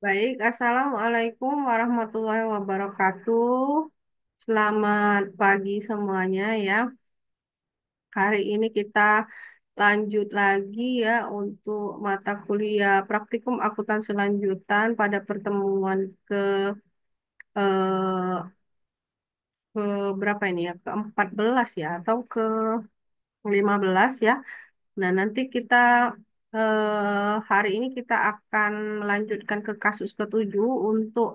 Baik, Assalamualaikum warahmatullahi wabarakatuh. Selamat pagi semuanya ya. Hari ini kita lanjut lagi ya untuk mata kuliah praktikum akuntansi lanjutan pada pertemuan eh, ke berapa ini ya? Ke-14 ya atau ke-15 ya. Nah, nanti kita hari ini kita akan melanjutkan ke kasus ketujuh untuk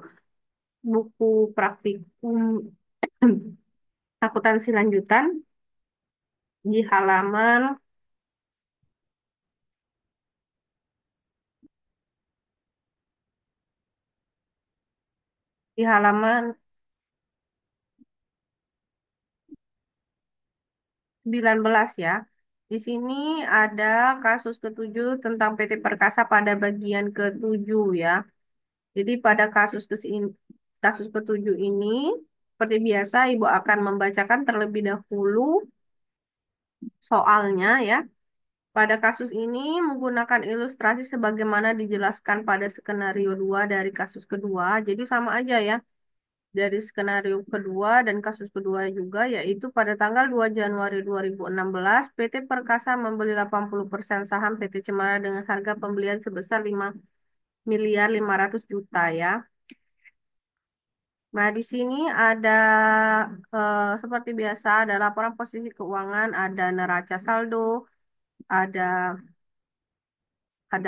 buku praktikum akuntansi lanjutan di halaman 19 ya. Di sini ada kasus ketujuh tentang PT Perkasa pada bagian ketujuh ya. Jadi pada kasus ketujuh ini seperti biasa Ibu akan membacakan terlebih dahulu soalnya ya. Pada kasus ini menggunakan ilustrasi sebagaimana dijelaskan pada skenario 2 dari kasus kedua. Jadi sama aja ya. Dari skenario kedua dan kasus kedua juga, yaitu pada tanggal 2 Januari 2016, PT Perkasa membeli 80% saham PT Cemara dengan harga pembelian sebesar 5.500.000.000 ya. Nah, di sini ada seperti biasa ada laporan posisi keuangan, ada neraca saldo, ada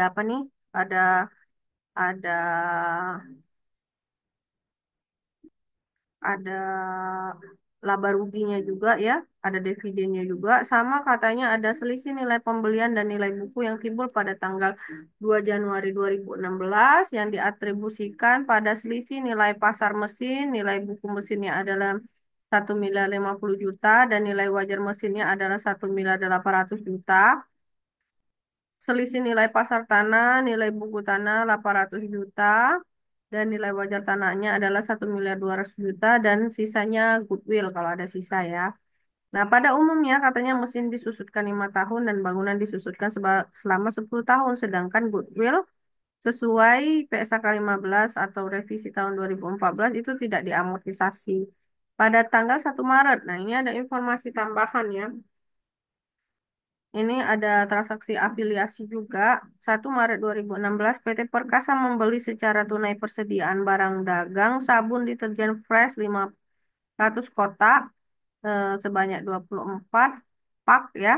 apa nih? Ada ada ada laba ruginya juga ya, ada dividennya juga, sama katanya ada selisih nilai pembelian dan nilai buku yang timbul pada tanggal 2 Januari 2016 yang diatribusikan pada selisih nilai pasar mesin, nilai buku mesinnya adalah 1.050.000.000 dan nilai wajar mesinnya adalah 1.800.000.000. Selisih nilai pasar tanah, nilai buku tanah 800 juta, dan nilai wajar tanahnya adalah 1.200.000.000 dan sisanya goodwill kalau ada sisa ya. Nah, pada umumnya katanya mesin disusutkan 5 tahun dan bangunan disusutkan selama 10 tahun, sedangkan goodwill sesuai PSAK 15 atau revisi tahun 2014 itu tidak diamortisasi pada tanggal 1 Maret. Nah, ini ada informasi tambahan ya. Ini ada transaksi afiliasi juga. 1 Maret 2016, PT Perkasa membeli secara tunai persediaan barang dagang sabun deterjen Fresh 500 kotak sebanyak 24 pak ya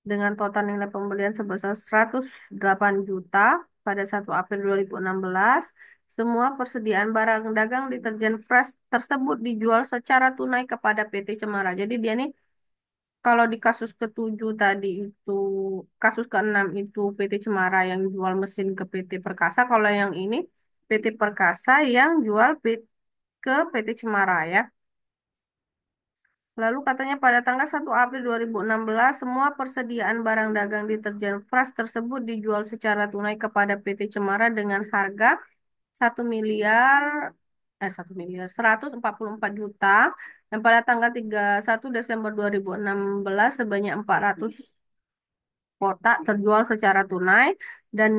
dengan total nilai pembelian sebesar 108 juta pada 1 April 2016. Semua persediaan barang dagang deterjen Fresh tersebut dijual secara tunai kepada PT Cemara. Jadi dia nih kalau di kasus ketujuh tadi itu, kasus keenam itu PT Cemara yang jual mesin ke PT Perkasa. Kalau yang ini PT Perkasa yang jual ke PT Cemara ya. Lalu katanya pada tanggal 1 April 2016 semua persediaan barang dagang deterjen Fresh tersebut dijual secara tunai kepada PT Cemara dengan harga 1.144.000.000 dan pada tanggal 31 Desember 2016 sebanyak 400 kotak terjual secara tunai dan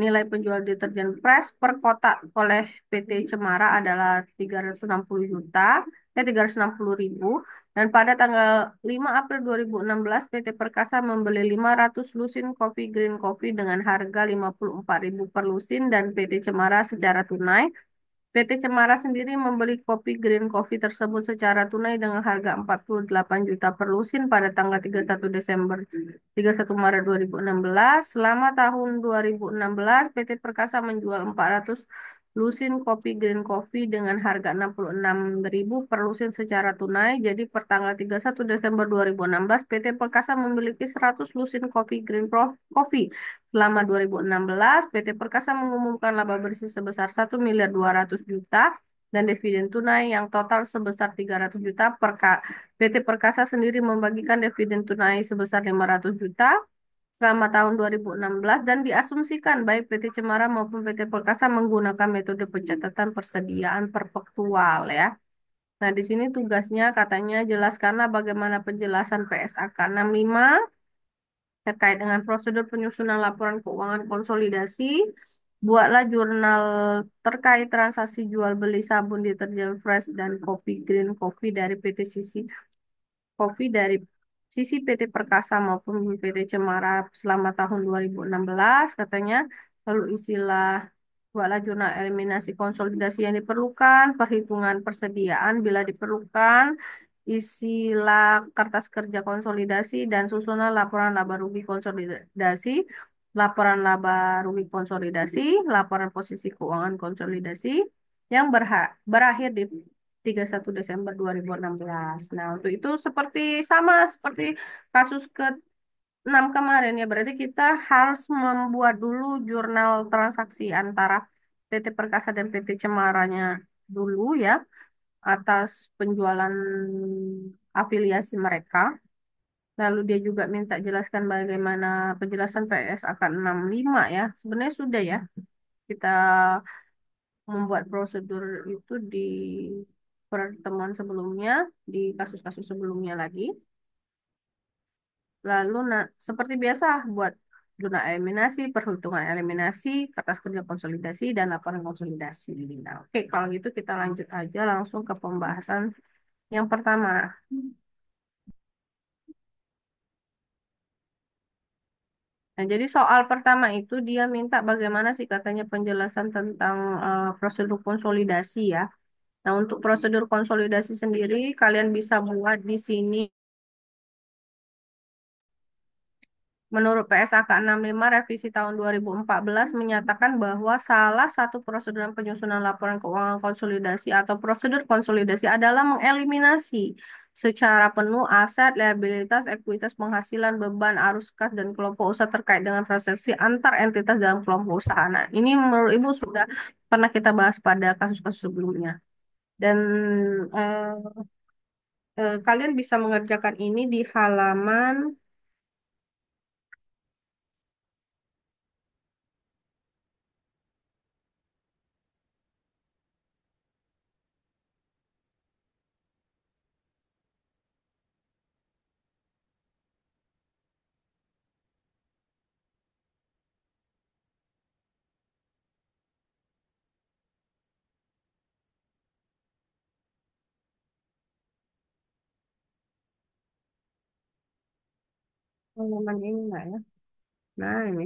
nilai penjual deterjen Fresh per kotak oleh PT Cemara adalah 360 juta, 360.000 dan pada tanggal 5 April 2016 PT Perkasa membeli 500 lusin kopi Green Coffee dengan harga 54.000 per lusin dan PT Cemara secara tunai. PT Cemara sendiri membeli kopi Green Coffee tersebut secara tunai dengan harga 48 juta per lusin pada tanggal 31 Maret 2016. Selama tahun 2016, PT Perkasa menjual 400 lusin kopi Green Coffee dengan harga 66.000 per lusin secara tunai. Jadi per tanggal 31 Desember 2016, PT Perkasa memiliki 100 lusin kopi Green Coffee. Selama 2016, PT Perkasa mengumumkan laba bersih sebesar 1.200.000.000 dan dividen tunai yang total sebesar 300 juta PT Perkasa sendiri membagikan dividen tunai sebesar 500 juta selama tahun 2016 dan diasumsikan baik PT Cemara maupun PT Perkasa menggunakan metode pencatatan persediaan perpektual ya. Nah, di sini tugasnya katanya jelaskanlah bagaimana penjelasan PSAK 65 terkait dengan prosedur penyusunan laporan keuangan konsolidasi Buatlah jurnal terkait transaksi jual beli sabun deterjen Fresh dan kopi Green Coffee dari PT Sisi Coffee dari sisi PT Perkasa maupun PT Cemara selama tahun 2016 katanya. Lalu istilah buatlah jurnal eliminasi konsolidasi yang diperlukan, perhitungan persediaan bila diperlukan, isilah kertas kerja konsolidasi dan susunan laporan laba rugi konsolidasi, laporan laba rugi konsolidasi, laporan posisi keuangan konsolidasi yang berakhir di 31 Desember 2016. Nah, untuk itu sama seperti kasus ke-6 kemarin ya, berarti kita harus membuat dulu jurnal transaksi antara PT Perkasa dan PT Cemaranya dulu ya, atas penjualan afiliasi mereka. Lalu dia juga minta jelaskan bagaimana penjelasan PSAK 65 ya. Sebenarnya sudah ya, kita membuat prosedur itu di pertemuan sebelumnya, di kasus-kasus sebelumnya lagi. Lalu seperti biasa buat zona eliminasi, perhitungan eliminasi, kertas kerja konsolidasi, dan laporan konsolidasi. Nah, oke, kalau gitu kita lanjut aja langsung ke pembahasan yang pertama. Nah, jadi soal pertama itu dia minta bagaimana sih katanya penjelasan tentang prosedur konsolidasi ya. Nah, untuk prosedur konsolidasi sendiri, kalian bisa buat di sini. Menurut PSAK 65 revisi tahun 2014 menyatakan bahwa salah satu prosedur penyusunan laporan keuangan konsolidasi atau prosedur konsolidasi adalah mengeliminasi secara penuh aset, liabilitas, ekuitas, penghasilan, beban, arus kas, dan kelompok usaha terkait dengan transaksi antar entitas dalam kelompok usaha. Nah, ini menurut Ibu sudah pernah kita bahas pada kasus-kasus sebelumnya. Dan kalian bisa mengerjakan ini di halaman halaman ini enggak ya? Nah, ini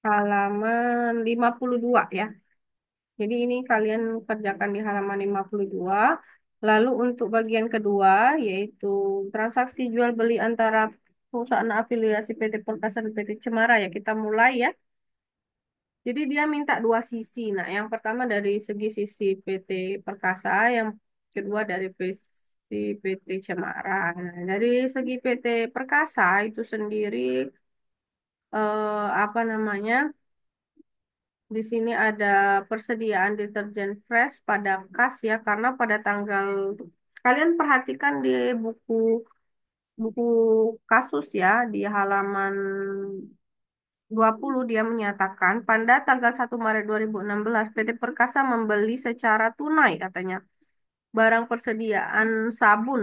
halaman 52 ya. Jadi ini kalian kerjakan di halaman 52. Lalu untuk bagian kedua yaitu transaksi jual beli antara perusahaan afiliasi PT Perkasa dan PT Cemara ya. Kita mulai ya. Jadi dia minta dua sisi. Nah, yang pertama dari sisi PT Perkasa, yang kedua dari sisi PT Cemara. Nah, dari segi PT Perkasa itu sendiri apa namanya? Di sini ada persediaan deterjen fresh pada kas ya, karena pada tanggal kalian perhatikan di buku buku kasus ya di halaman 20 dia menyatakan pada tanggal 1 Maret 2016 PT Perkasa membeli secara tunai katanya barang persediaan sabun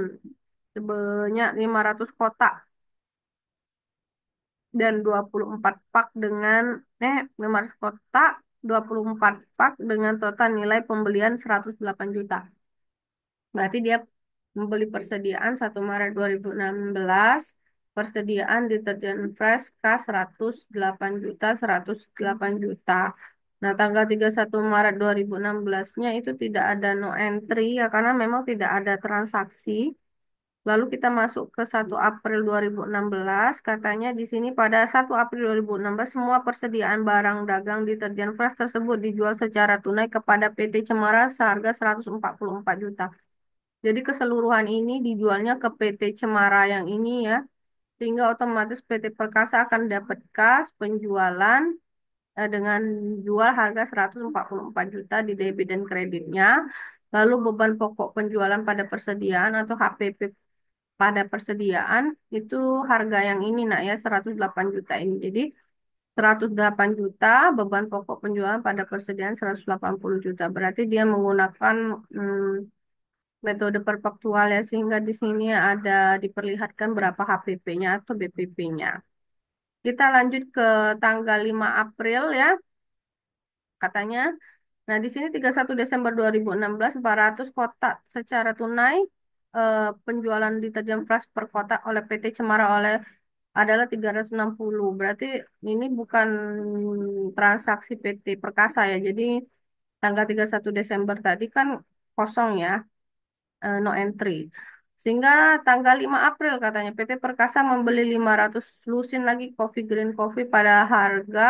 sebanyak 500 kotak dan 24 pak dengan 500 kotak 24 pak dengan total nilai pembelian 108 juta. Berarti dia membeli persediaan 1 Maret 2016 persediaan deterjen fresh K 108 juta 108 juta. Nah, tanggal 31 Maret 2016-nya itu tidak ada no entry ya karena memang tidak ada transaksi. Lalu kita masuk ke 1 April 2016, katanya di sini pada 1 April 2016 semua persediaan barang dagang deterjen fresh tersebut dijual secara tunai kepada PT Cemara seharga 144 juta. Jadi keseluruhan ini dijualnya ke PT Cemara yang ini ya, sehingga otomatis PT Perkasa akan dapat kas penjualan dengan jual harga 144 juta di debit dan kreditnya. Lalu beban pokok penjualan pada persediaan atau HPP pada persediaan itu harga yang ini nak ya 108 juta ini. Jadi 108 juta beban pokok penjualan pada persediaan 180 juta. Berarti dia menggunakan metode perpaktual ya sehingga di sini ada diperlihatkan berapa HPP-nya atau BPP-nya. Kita lanjut ke tanggal 5 April ya. katanya. Nah, di sini 31 Desember 2016 400 kotak secara tunai, penjualan deterjen Flash per kotak oleh PT Cemara oleh adalah 360. Berarti ini bukan transaksi PT Perkasa ya. Jadi tanggal 31 Desember tadi kan kosong ya, no entry. Sehingga tanggal 5 April katanya PT Perkasa membeli 500 lusin lagi Coffee Green Coffee pada harga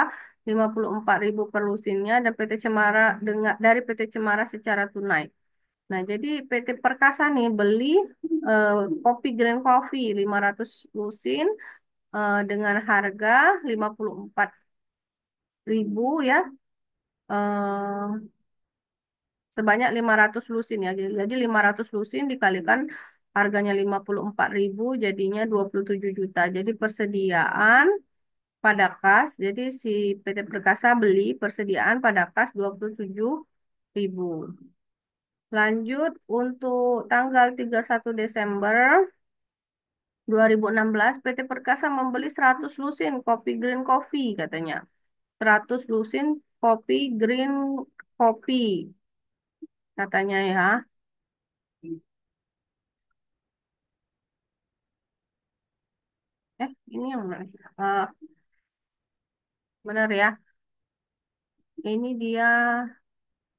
54.000 per lusinnya dan PT Cemara dari PT Cemara secara tunai. Nah, jadi PT Perkasa nih beli eh, kopi Green Coffee 500 lusin dengan harga 54.000 ya. eh, Sebanyak 500 lusin ya. Jadi 500 lusin dikalikan harganya 54.000 jadinya 27 juta. Jadi persediaan pada kas, jadi si PT Perkasa beli persediaan pada kas 27.000. Lanjut untuk tanggal 31 Desember 2016 PT Perkasa membeli 100 lusin kopi green coffee katanya. 100 lusin kopi green coffee katanya ya. Ini yang mana? Eh, Benar ya. Ini dia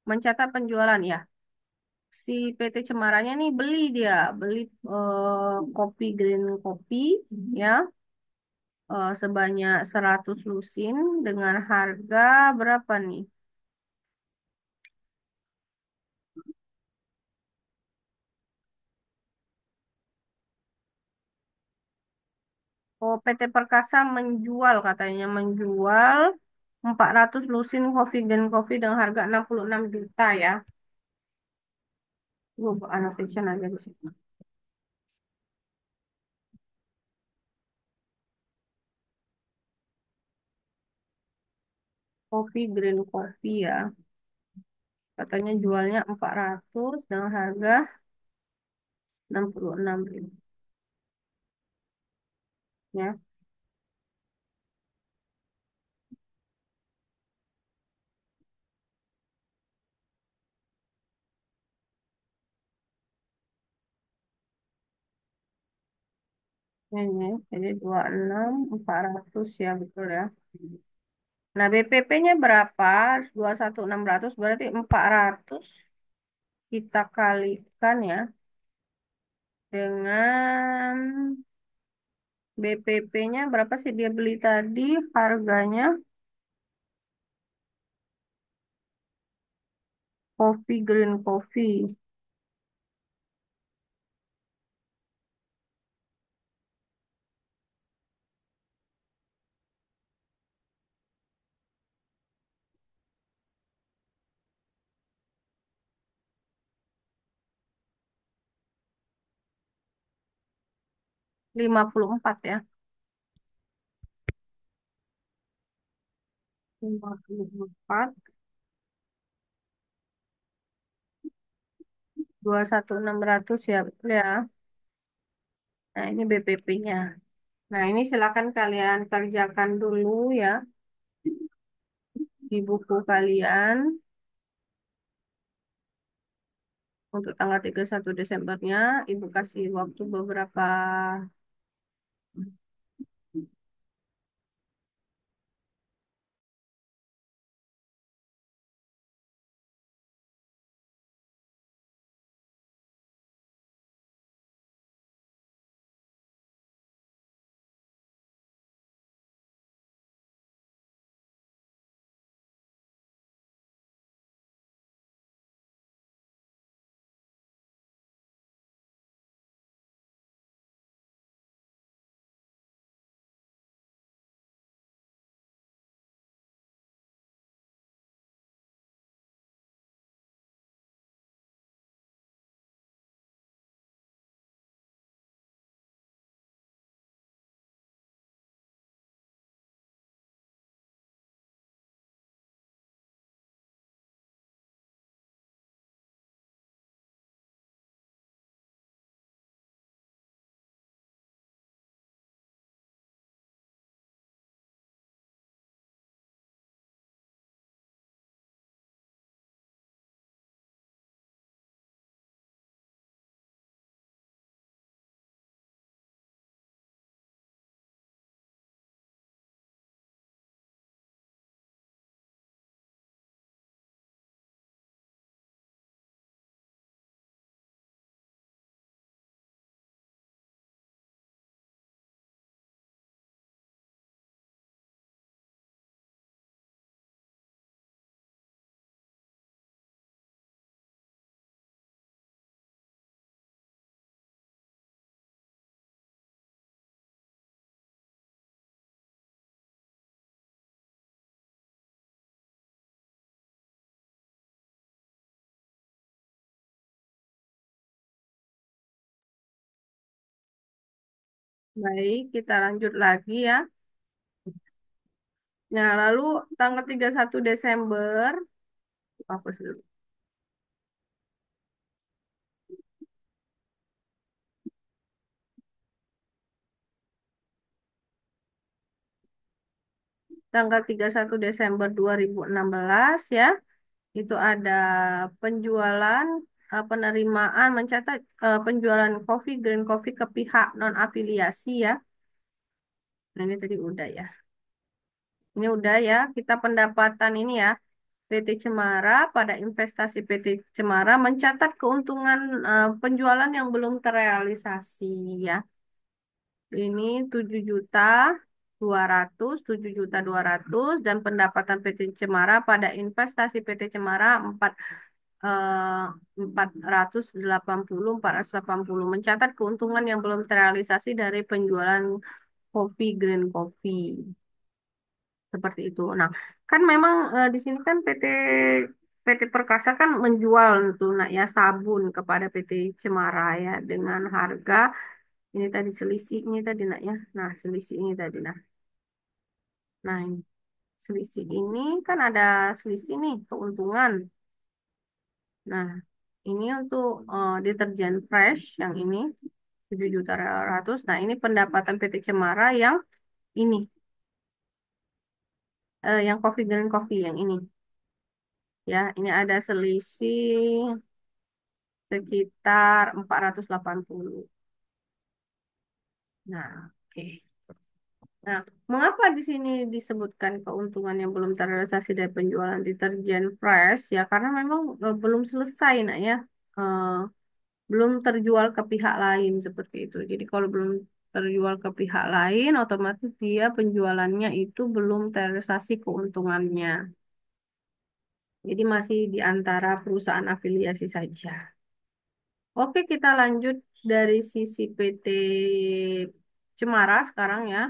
mencatat penjualan ya. Si PT Cemaranya nih beli kopi green kopi ya, sebanyak 100 lusin dengan harga berapa nih? Oh, PT Perkasa menjual 400 lusin kopi green kopi dengan harga 66 juta ya. Gue annotation aja di situ. Kopi green kopi ya. Katanya jualnya 400 dengan harga 66.000 ya. Ini jadi 26.400 ya betul ya. Nah, BPP-nya berapa? 21.600 berarti 400 kita kalikan ya dengan BPP-nya berapa sih dia beli tadi? Harganya coffee green coffee 54 ya. 54 21.600 ya betul ya. Nah, ini BPP-nya. Nah, ini silakan kalian kerjakan dulu ya di buku kalian untuk tanggal 31 Desembernya. Ibu kasih waktu beberapa Baik, kita lanjut lagi ya. Nah, lalu tanggal 31 Desember, apa sih? Tanggal 31 Desember 2016 ya, itu ada penjualan penerimaan mencatat penjualan kopi green coffee ke pihak non afiliasi ya. Nah, ini tadi udah ya. Ini udah ya, kita pendapatan ini ya. PT Cemara pada investasi PT Cemara mencatat keuntungan penjualan yang belum terrealisasi ya. Ini 7.200.700.200 dan pendapatan PT Cemara pada investasi PT Cemara 480 mencatat keuntungan yang belum terrealisasi dari penjualan kopi green coffee seperti itu. Nah, kan memang di sini kan PT Perkasa kan menjual tuh nak ya sabun kepada PT Cemara ya dengan harga ini tadi selisih ini tadi nak ya. Nah, selisih ini tadi nah. Nah, ini. Selisih ini kan ada selisih nih keuntungan. Nah, ini untuk deterjen fresh yang ini 7.200.000. Nah, ini pendapatan PT Cemara yang ini yang coffee green coffee yang ini ya. Ini ada selisih sekitar 480. Nah, oke. Nah, mengapa di sini disebutkan keuntungan yang belum terrealisasi dari penjualan deterjen fresh? Ya, karena memang belum selesai, nak ya. Eh, belum terjual ke pihak lain seperti itu. Jadi kalau belum terjual ke pihak lain, otomatis dia penjualannya itu belum terrealisasi keuntungannya. Jadi masih di antara perusahaan afiliasi saja. Oke, kita lanjut dari sisi PT Cemara sekarang ya.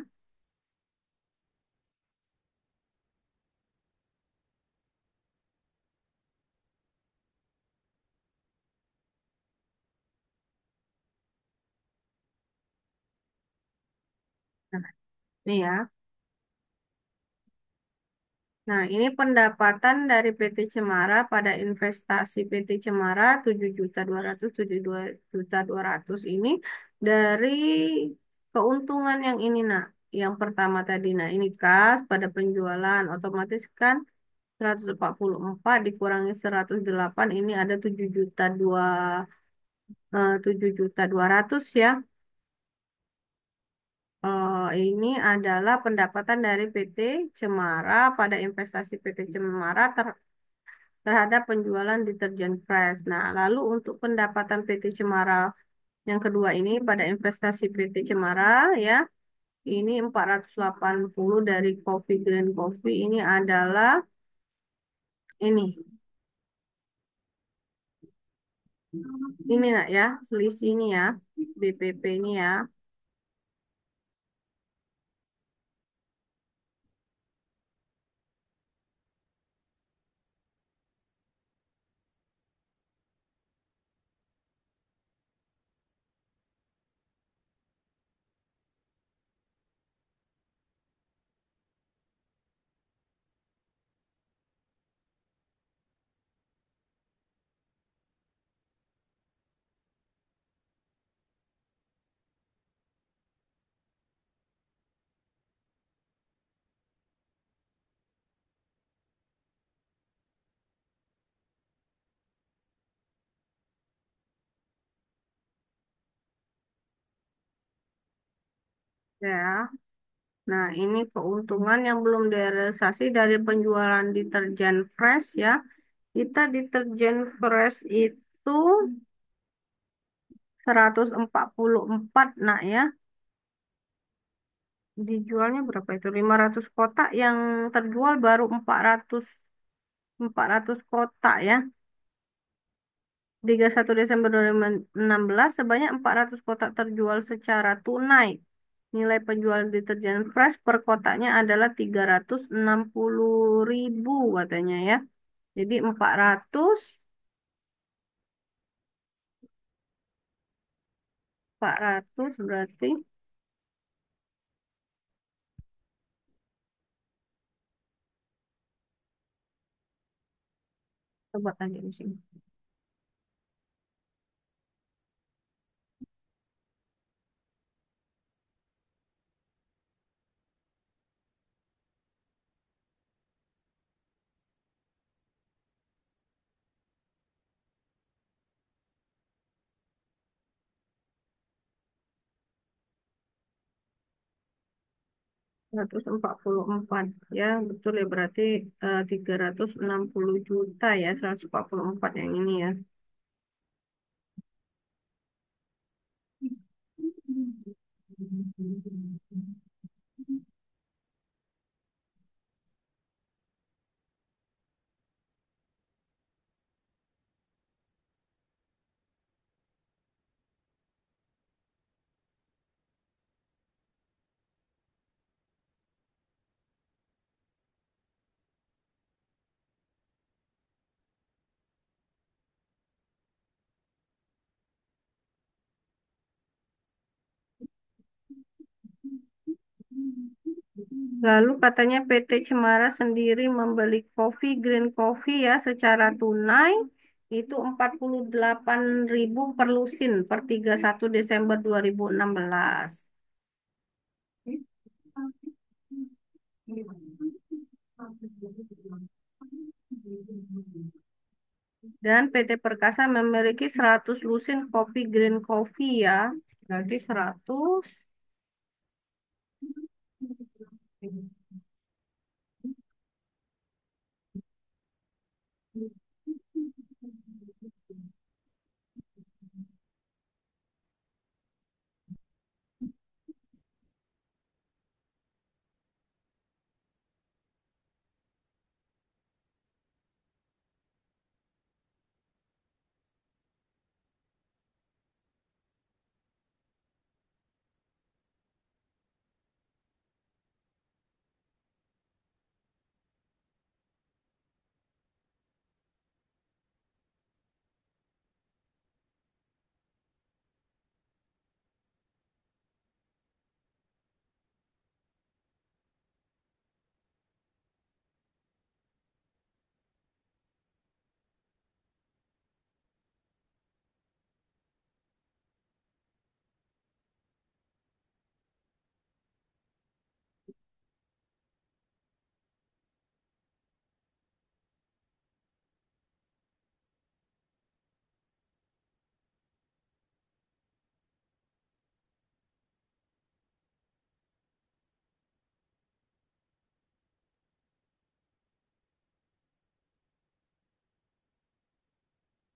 Nah, ini ya. Nah, ini pendapatan dari PT Cemara pada investasi PT Cemara 7.200.000 ini dari keuntungan yang ini, nah. Yang pertama tadi, nah ini kas pada penjualan otomatis kan 144 dikurangi 108 ini ada 7.200 ya. Ini adalah pendapatan dari PT Cemara pada investasi PT Cemara terhadap penjualan deterjen fresh. Nah, lalu untuk pendapatan PT Cemara yang kedua ini pada investasi PT Cemara ya, ini 480 dari Coffee Green Coffee ini adalah ini. Ini nak ya, selisih ini ya, BPP ini ya. Ya. Nah, ini keuntungan yang belum direalisasi dari penjualan deterjen fresh ya. Kita deterjen fresh itu 144 nak ya. Dijualnya berapa itu? 500 kotak yang terjual baru 400 kotak ya. 31 Desember 2016 sebanyak 400 kotak terjual secara tunai. Nilai penjualan deterjen fresh per kotaknya adalah 360.000 katanya ya. Jadi 400 berarti Coba tanya di sini. 144 ya, betul ya, berarti 360 juta ya, 144 yang ini ya. Lalu katanya PT Cemara sendiri membeli coffee green coffee ya secara tunai itu 48.000 per lusin per 31 Desember 2016. Dan PT Perkasa memiliki 100 lusin kopi green coffee ya. Berarti 100.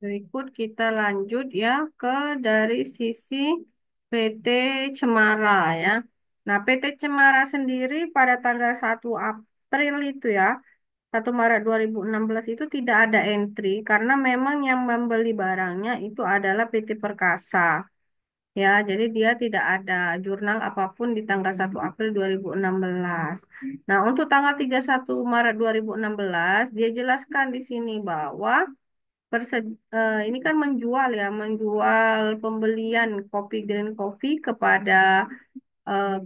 Berikut kita lanjut ya ke dari sisi PT Cemara ya. Nah, PT Cemara sendiri pada tanggal 1 April itu ya, 1 Maret 2016 itu tidak ada entry karena memang yang membeli barangnya itu adalah PT Perkasa. Ya, jadi dia tidak ada jurnal apapun di tanggal 1 April 2016. Nah, untuk tanggal 31 Maret 2016 dia jelaskan di sini bahwa ini kan menjual ya, menjual pembelian kopi Green Coffee kepada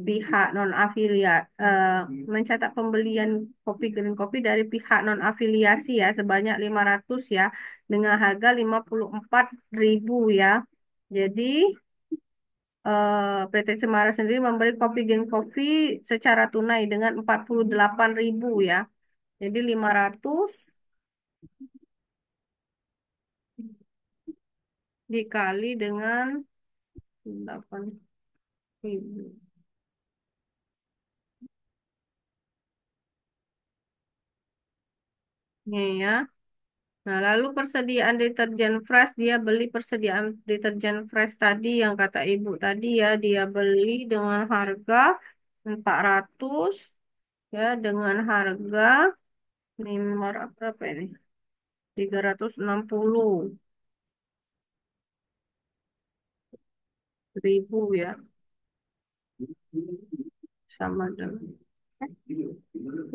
pihak non afiliat, mencatat pembelian kopi Green Coffee dari pihak non afiliasi ya sebanyak 500 ya dengan harga 54.000 ya. Jadi PT Cemara sendiri memberi kopi Green Coffee secara tunai dengan 48.000 ya. Jadi 500 dikali dengan 8.000. Ini ya. Nah, lalu persediaan deterjen fresh, dia beli persediaan deterjen fresh tadi yang kata ibu tadi ya, dia beli dengan harga 400 ya, dengan harga 500 berapa ini? 360.000 ya, sama dengan.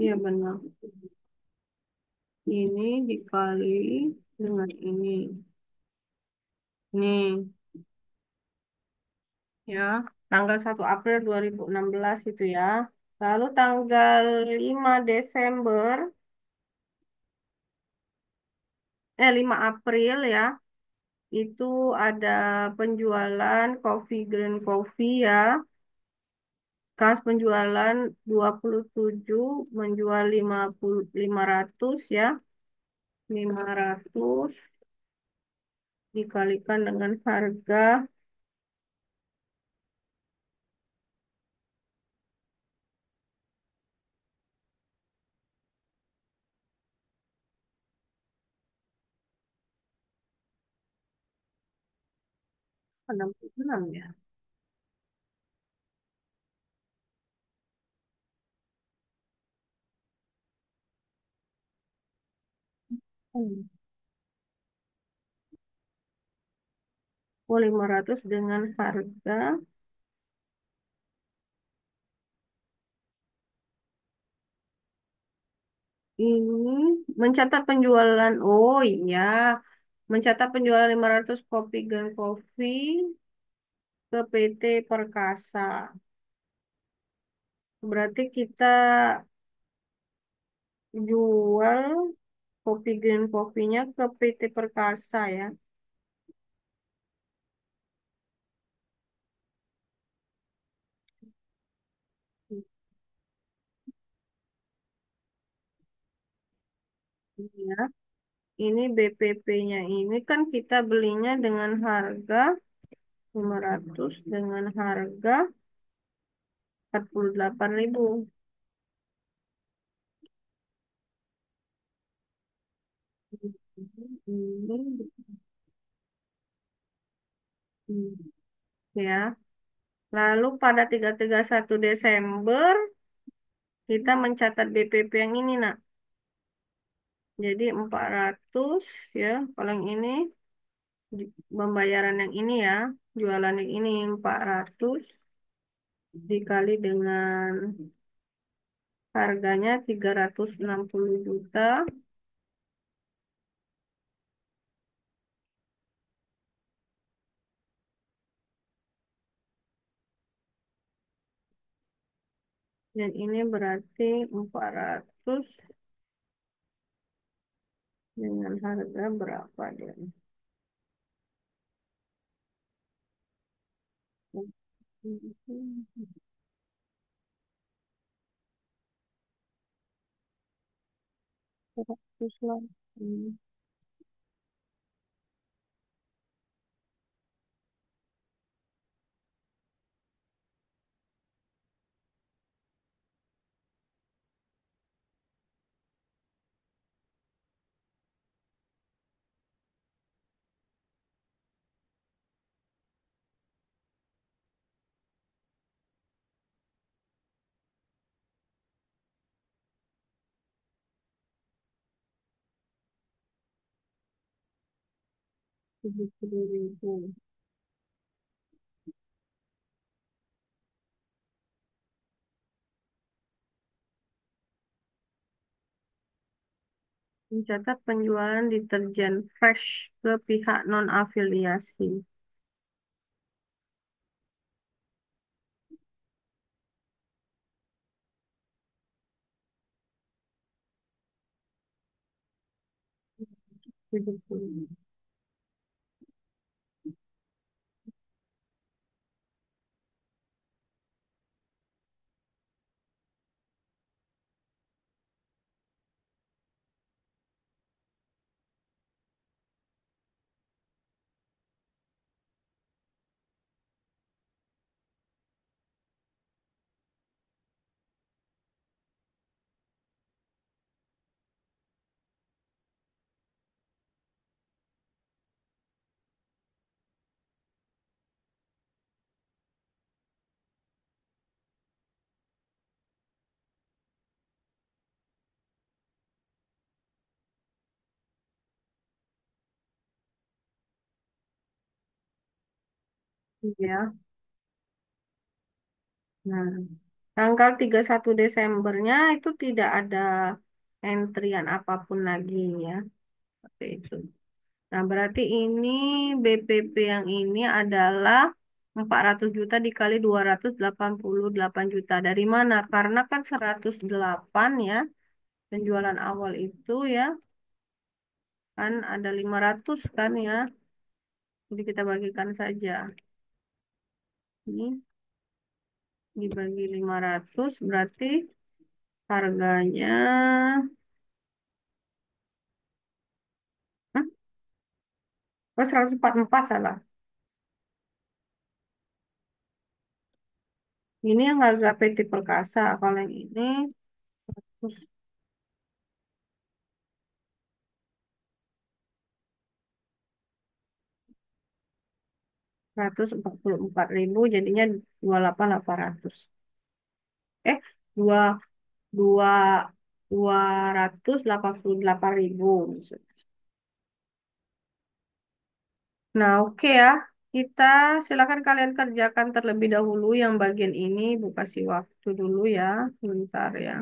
Iya benar. Ini dikali dengan ini. Nih ya, tanggal 1 April 2016 itu ya. Lalu tanggal 5 Desember 5 April ya, itu ada penjualan Coffee Green Coffee ya. Kas penjualan 27 menjual 500 ya. 500 dikalikan dengan harga enam puluh enam ya. Hmm. Oh, 500 dengan harga ini mencatat penjualan. Oh iya, mencatat penjualan 500 kopi Grand Coffee ke PT Perkasa. Berarti kita jual kopi Green Coffee-nya ke PT Perkasa ya. Iya. Ini BPP-nya ini kan kita belinya dengan harga 500 dengan harga 48.000. Ini ya. Lalu pada 31 Desember kita mencatat BPP yang ini nak. Jadi 400 ya. Kalau yang ini pembayaran yang ini ya, jualan yang ini 400 dikali dengan harganya 360 juta. Dan ini berarti 400 dengan harga berapa dia? Seratus lah. Hmm, 70.000. Mencatat penjualan deterjen fresh ke pihak non-afiliasi. Tujuh puluh. Iya. Nah, tanggal 31 Desembernya itu tidak ada entrian apapun lagi ya. Seperti itu. Nah, berarti ini BPP yang ini adalah 400 juta dikali 288 juta. Dari mana? Karena kan 108 ya penjualan awal itu ya. Kan ada 500 kan ya. Jadi kita bagikan saja. Ini dibagi 500 berarti harganya hmm? Oh, 144 salah. Ini yang harga PT Perkasa. Kalau yang ini 144.000 jadinya 28.800. Eh, dua dua 288.000 maksudnya. Nah, oke ya. Kita silakan kalian kerjakan terlebih dahulu yang bagian ini. Bu kasih waktu dulu ya. Bentar ya.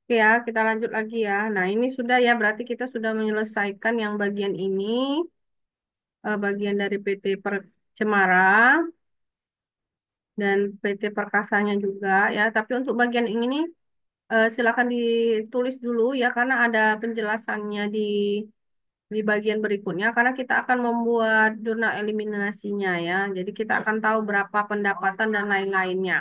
Oke ya, kita lanjut lagi ya. Nah, ini sudah ya, berarti kita sudah menyelesaikan yang bagian ini, bagian dari PT Per Cemara dan PT Perkasanya juga ya. Tapi untuk bagian ini silakan ditulis dulu ya, karena ada penjelasannya di bagian berikutnya, karena kita akan membuat jurnal eliminasinya ya. Jadi kita akan tahu berapa pendapatan dan lain-lainnya.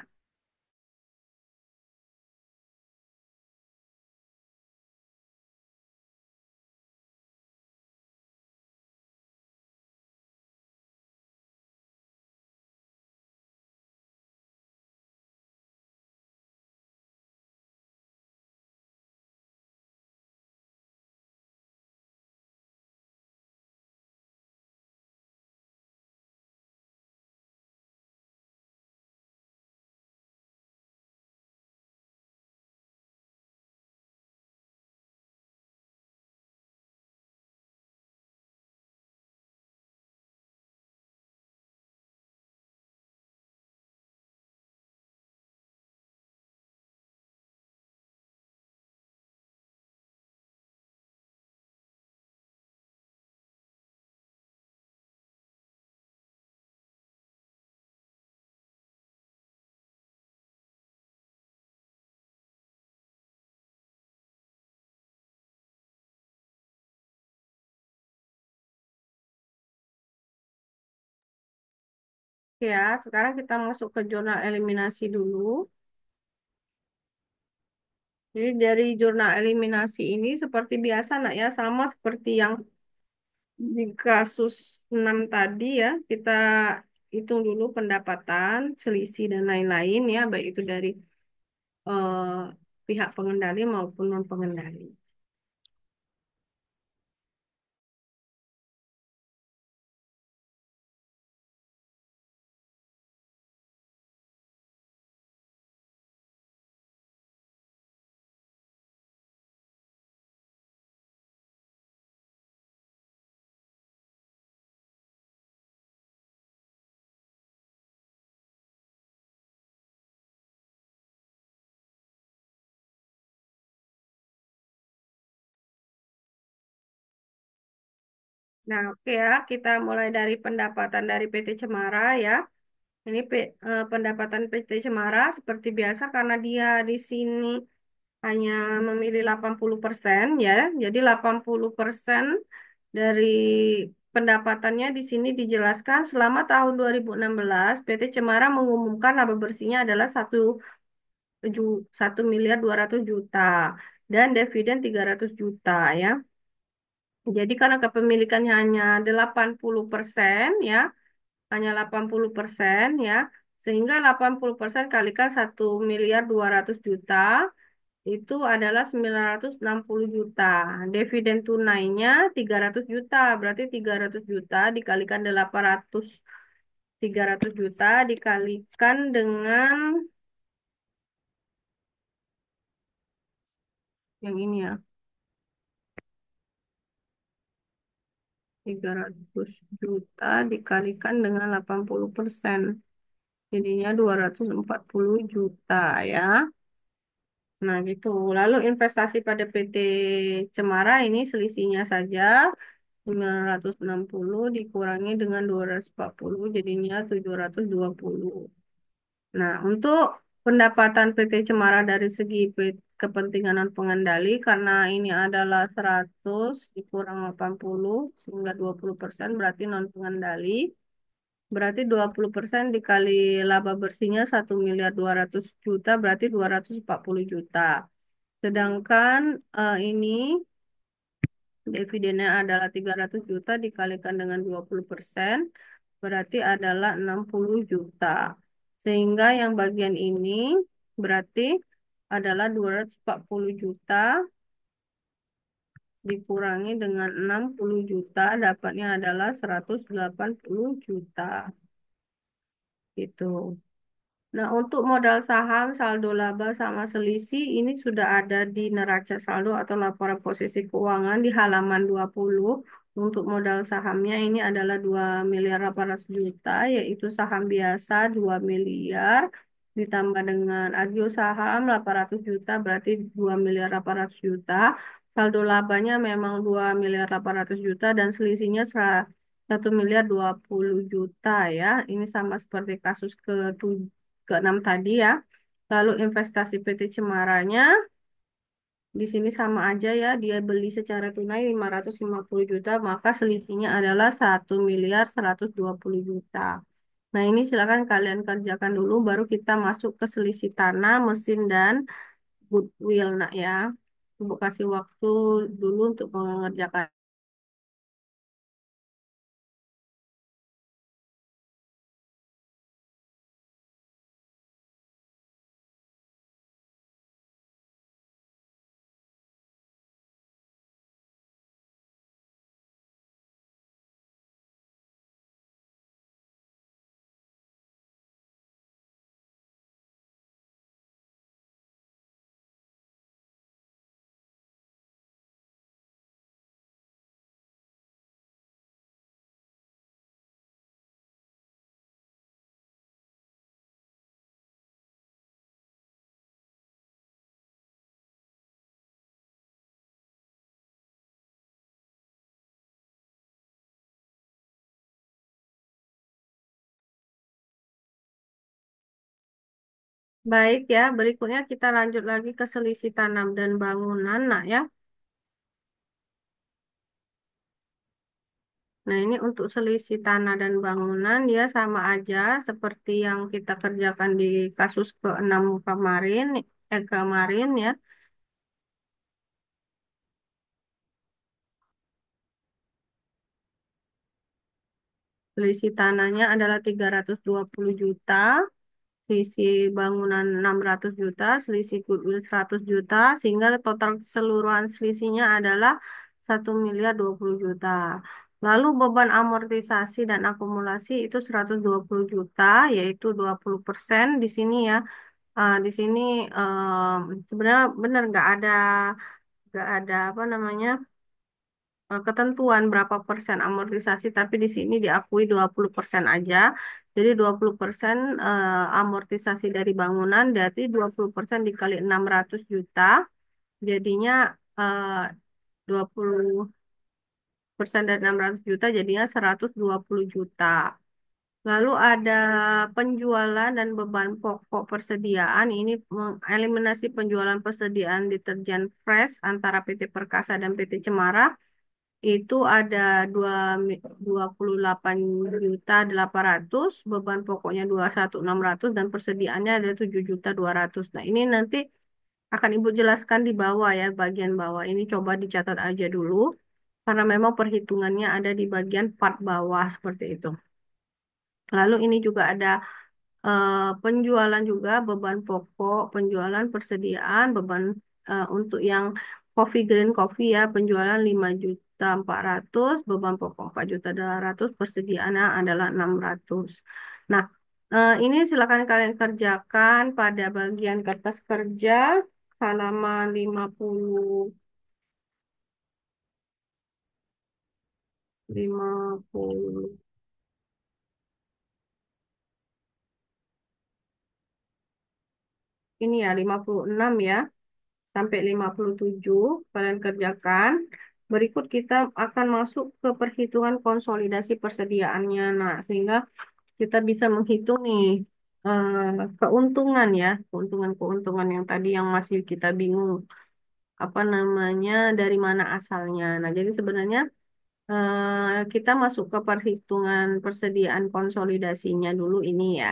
Ya, sekarang kita masuk ke jurnal eliminasi dulu. Jadi dari jurnal eliminasi ini seperti biasa nak ya, sama seperti yang di kasus 6 tadi ya, kita hitung dulu pendapatan, selisih dan lain-lain ya, baik itu dari eh, pihak pengendali maupun non pengendali. Nah, oke ya, kita mulai dari pendapatan dari PT Cemara ya. Ini pendapatan PT Cemara seperti biasa karena dia di sini hanya memilih 80% ya. Jadi 80% dari pendapatannya di sini dijelaskan selama tahun 2016 PT Cemara mengumumkan laba bersihnya adalah 1,2 miliar dan dividen 300 juta ya. Jadi karena kepemilikannya hanya 80% ya, hanya 80% ya, sehingga 80% kalikan 1,2 miliar itu adalah 960 juta. Dividen tunainya 300 juta, berarti 300 juta dikalikan 300 juta dikalikan dengan yang ini ya, 300 juta dikalikan dengan 80%. Jadinya 240 juta ya. Nah, gitu. Lalu investasi pada PT Cemara ini selisihnya saja 960 dikurangi dengan 240 jadinya 720. Nah, untuk pendapatan PT Cemara dari segi kepentingan non pengendali karena ini adalah 100 dikurang 80 sehingga 20% berarti non pengendali. Berarti 20% dikali laba bersihnya 1,2 miliar berarti 240 juta. Sedangkan ini dividennya adalah 300 juta dikalikan dengan 20% berarti adalah 60 juta. Sehingga yang bagian ini berarti adalah 240 juta dikurangi dengan 60 juta dapatnya adalah 180 juta. Gitu. Nah, untuk modal saham, saldo laba sama selisih ini sudah ada di neraca saldo atau laporan posisi keuangan di halaman 20. Untuk modal sahamnya ini adalah 2,8 miliar yaitu saham biasa 2 miliar. ditambah dengan agio saham 800 juta berarti 2 miliar 800 juta. Saldo labanya memang 2 miliar 800 juta dan selisihnya 1 miliar 20 juta ya. Ini sama seperti kasus ke-6 tadi ya. Lalu investasi PT Cemaranya di sini sama aja ya, dia beli secara tunai 550 juta, maka selisihnya adalah 1 miliar 120 juta. Nah, ini silakan kalian kerjakan dulu, baru kita masuk ke selisih tanah, mesin, dan goodwill, nak ya. Ibu kasih waktu dulu untuk mengerjakan. Baik ya, berikutnya kita lanjut lagi ke selisih tanam dan bangunan, nak ya. Nah, ini untuk selisih tanah dan bangunan dia sama aja seperti yang kita kerjakan di kasus ke-6 kemarin ya. Selisih tanahnya adalah 320 juta, selisih bangunan 600 juta, selisih goodwill 100 juta, sehingga total keseluruhan selisihnya adalah 1 miliar 20 juta. Lalu beban amortisasi dan akumulasi itu 120 juta, yaitu 20% di sini ya. Di sini sebenarnya benar nggak ada apa namanya ketentuan berapa persen amortisasi, tapi di sini diakui 20% aja. Jadi 20% amortisasi dari bangunan, berarti 20% dikali 600 juta, jadinya eh, 20% dari 600 juta jadinya 120 juta. Lalu ada penjualan dan beban pokok persediaan. Ini eliminasi penjualan persediaan deterjen fresh antara PT Perkasa dan PT Cemara. Itu ada 28 juta 800, beban pokoknya 21.600 dan persediaannya ada 7.200. Nah, ini nanti akan Ibu jelaskan di bawah ya, bagian bawah. Ini coba dicatat aja dulu, karena memang perhitungannya ada di bagian part bawah seperti itu. Lalu ini juga ada penjualan juga, beban pokok, penjualan persediaan, beban untuk yang coffee green coffee ya, penjualan 5.400.000, beban pokok 4.800.000, persediaannya adalah 600. Nah, ini silakan kalian kerjakan pada bagian kertas kerja halaman 50 ini ya 56 ya. Sampai 57 kalian kerjakan. Berikut kita akan masuk ke perhitungan konsolidasi persediaannya. Nah, sehingga kita bisa menghitung nih keuntungan ya, keuntungan-keuntungan yang tadi yang masih kita bingung apa namanya, dari mana asalnya. Nah, jadi sebenarnya kita masuk ke perhitungan persediaan konsolidasinya dulu ini ya.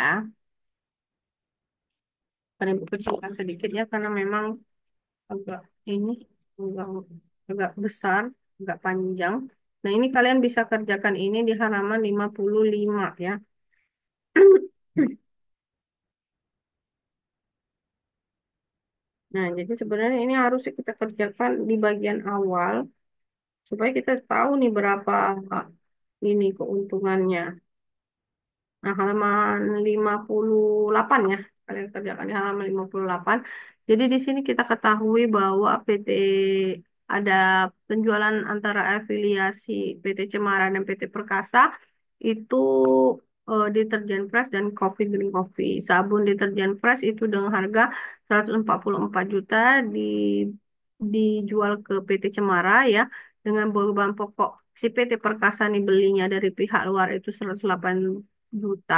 Akan Ibu kecilkan sedikit ya karena memang agak ini agak, agak besar, agak panjang. Nah, ini kalian bisa kerjakan ini di halaman 55 ya. Nah, jadi sebenarnya ini harus kita kerjakan di bagian awal supaya kita tahu nih berapa ini keuntungannya. Nah, halaman 58 ya. Kalian kerjakan di halaman 58. Jadi di sini kita ketahui bahwa ada penjualan antara afiliasi PT Cemara dan PT Perkasa itu deterjen fresh dan coffee green coffee. Sabun deterjen fresh itu dengan harga 144 juta di dijual ke PT Cemara ya dengan beban pokok si PT Perkasa nih belinya dari pihak luar itu 108 juta.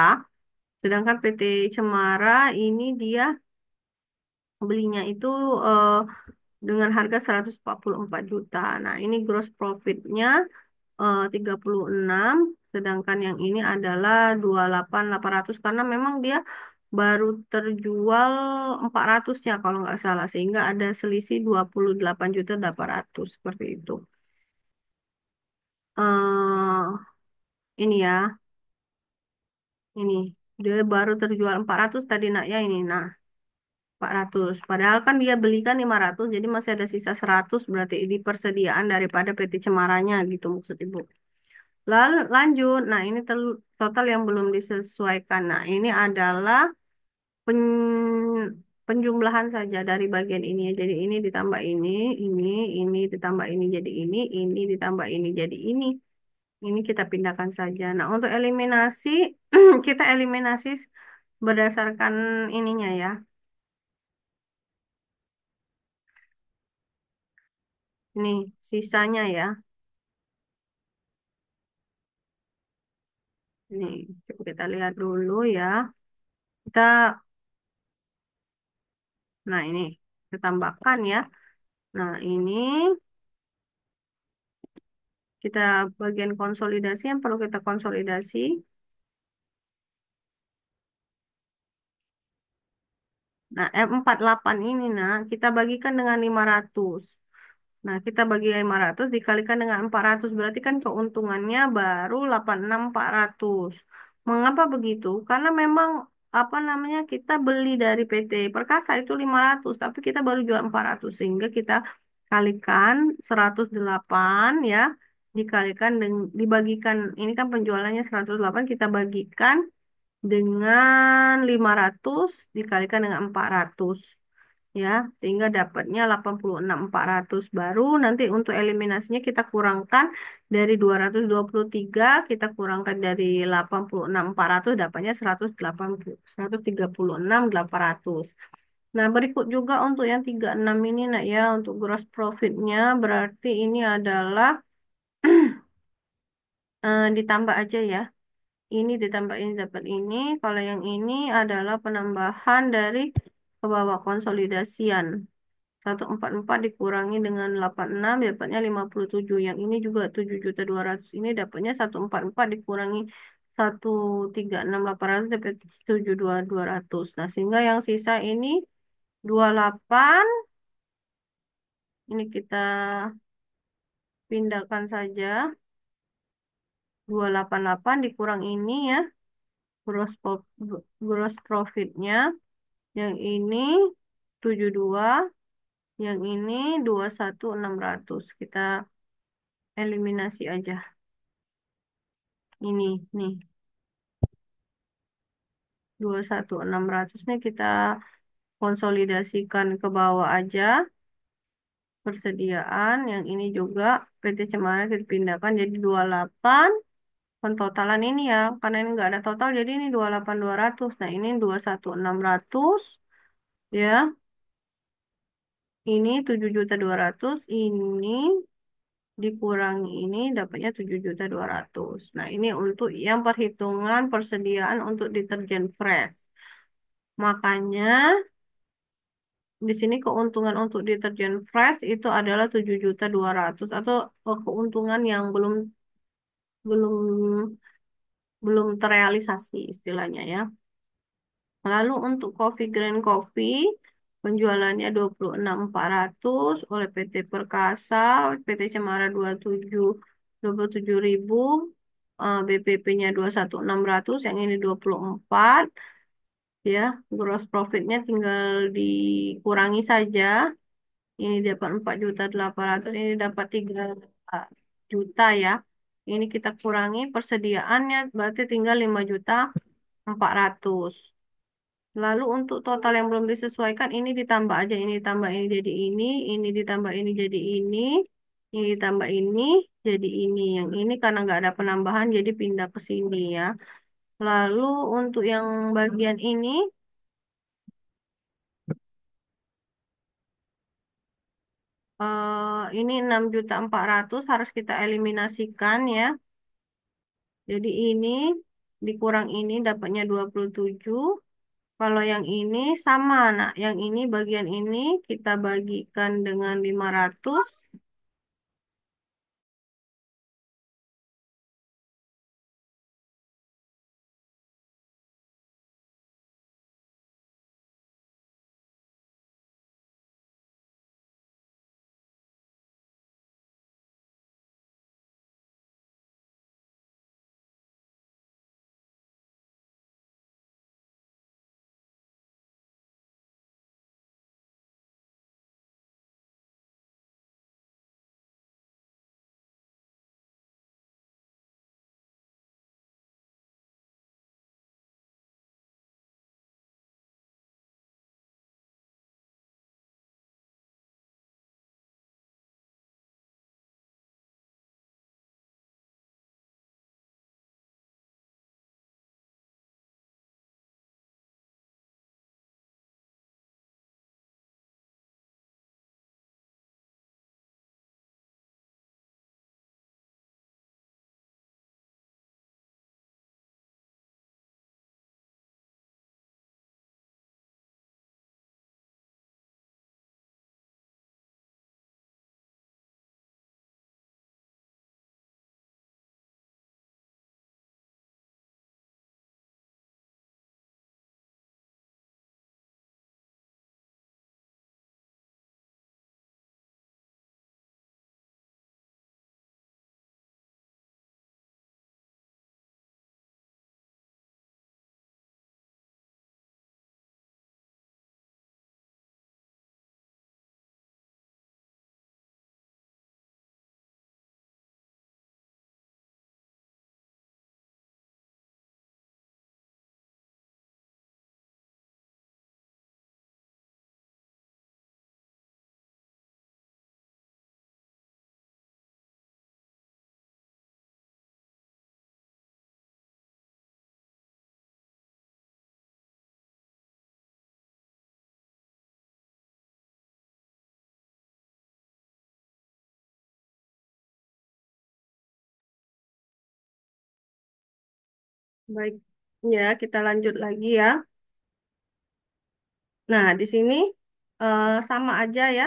Sedangkan PT Cemara ini dia belinya itu eh, dengan harga 144 juta. Nah, ini gross profitnya 36, sedangkan yang ini adalah 28.800 karena memang dia baru terjual 400-nya kalau nggak salah sehingga ada selisih 28.800 seperti itu. Ini ya, ini dia baru terjual 400 tadi nak ya ini. Nah, 400. Padahal kan dia belikan 500 jadi masih ada sisa 100 berarti ini persediaan daripada PT Cemaranya gitu maksud Ibu. Lalu lanjut, nah ini total yang belum disesuaikan. Nah ini adalah penjumlahan saja dari bagian ini ya. Jadi ini ditambah ini ditambah ini jadi ini ditambah ini jadi ini. Ini kita pindahkan saja. Nah untuk eliminasi, kita eliminasi berdasarkan ininya ya. Ini sisanya ya. Ini coba kita lihat dulu ya. Kita, nah ini kita tambahkan ya. Nah ini kita bagian konsolidasi yang perlu kita konsolidasi. Nah, M48 ini nah kita bagikan dengan 500. Nah, kita bagi 500 dikalikan dengan 400 berarti kan keuntungannya baru 86.400. Mengapa begitu? Karena memang apa namanya kita beli dari PT Perkasa itu 500 tapi kita baru jual 400 sehingga kita kalikan 108 ya dikalikan dengan dibagikan ini kan penjualannya 108 kita bagikan dengan 500 dikalikan dengan 400 ya sehingga dapatnya 86.400 baru nanti untuk eliminasinya kita kurangkan dari 223 kita kurangkan dari 86.400 dapatnya 180 136.800. Nah berikut juga untuk yang 36 ini nak ya untuk gross profitnya berarti ini adalah ditambah aja ya ini ditambah ini dapat ini. Kalau yang ini adalah penambahan dari ke bawah konsolidasian. 144 dikurangi dengan 86 dapatnya 57. Yang ini juga 7.200.000 ini dapatnya 144 dikurangi 136.800 dapat 72.200. Nah, sehingga yang sisa ini 28 ini kita pindahkan saja 288 dikurang ini ya gross profitnya. Yang ini 72, yang ini 21.600. Kita eliminasi aja. Ini nih 21.600 nih kita konsolidasikan ke bawah aja persediaan. Yang ini juga PT Cemara kita pindahkan jadi 28. Pentotalan ini ya, karena ini nggak ada total jadi ini 28.200. Nah, ini 21.600 ya. Ini 7.200.000 ini dikurangi ini dapatnya 7.200.000. Nah, ini untuk yang perhitungan persediaan untuk deterjen fresh. Makanya di sini keuntungan untuk deterjen fresh itu adalah 7.200.000 atau keuntungan yang belum belum terrealisasi istilahnya ya. Lalu untuk coffee green coffee penjualannya 26.400 oleh PT Perkasa, PT Cemara 27.000, BPP-nya 21.600, yang ini 24 ya. Gross profitnya tinggal dikurangi saja. Ini dapat 4.800.000, ini dapat 3 juta ya. Ini kita kurangi persediaannya berarti tinggal 5.400.000. Lalu untuk total yang belum disesuaikan ini ditambah aja ini ditambah ini jadi ini ditambah ini jadi ini ditambah ini jadi ini. Yang ini karena nggak ada penambahan jadi pindah ke sini ya. Lalu untuk yang bagian ini 6.400.000 harus kita eliminasikan ya. Jadi ini dikurang ini dapatnya 27. Kalau yang ini sama, nah yang ini bagian ini kita bagikan dengan 500. Baik, ya kita lanjut lagi ya. Nah, di sini sama aja ya.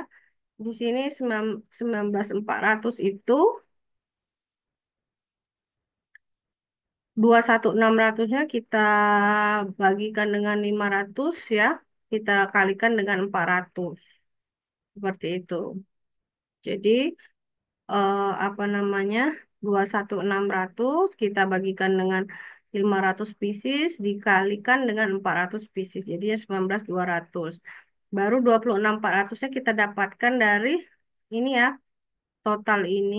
Di sini 19.400 itu 21.600-nya kita bagikan dengan 500 ya. Kita kalikan dengan 400. Seperti itu. Jadi apa namanya 21.600 kita bagikan dengan 500 pieces dikalikan dengan 400 pieces. Jadinya 19.200. Baru 26.400-nya kita dapatkan dari ini ya. Total ini